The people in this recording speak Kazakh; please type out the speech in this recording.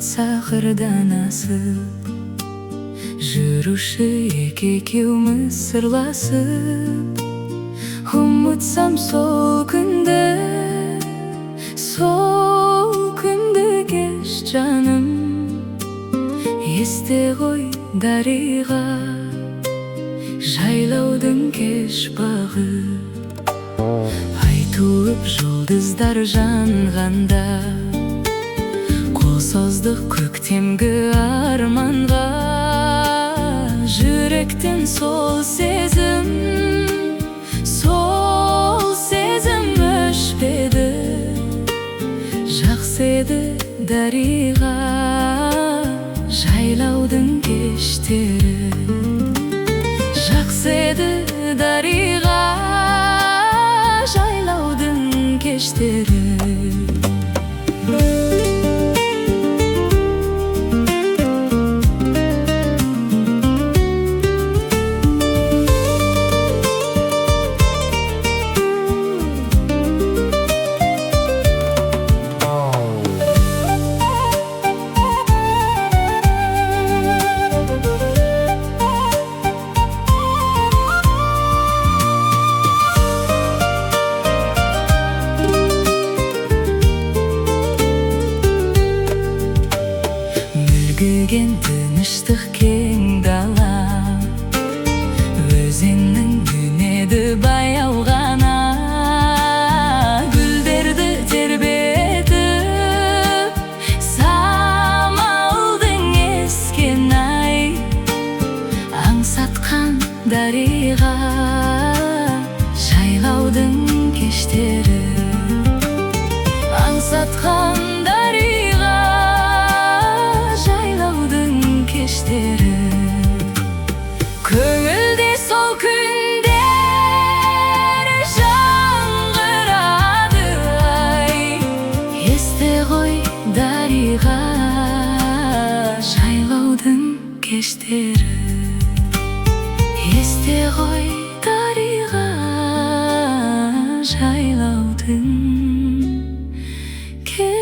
айтса қырдан асып, жүруші екеуміз сырласып. Ұмытсам сол күнді кеш жаным. Есте ғой дариға, жайлаудың кеш бағы. Ай туып жұлдыздар жанғанда, қол создық көктемгі арманға. Жүректен сол сезім өшпеді. Жақсы еді дариға, жайлаудың кештері. Жақсы еді дариға, жайлаудың кештері. Мүлгіген тыныштық кең дала, өзеннің үнеді баяу ғана. Гүлдерді тербетіп, самалдың ескен ай. Аңсатқан дариға, жайлаудың кештері. Аңсатқан дариға, жайлаудың кештері. Көңілде сол күндер жаңғырады ай. Есте ғой дариға, жайлаудың кештері. Есте ғой дариға, жайлаудың кештері.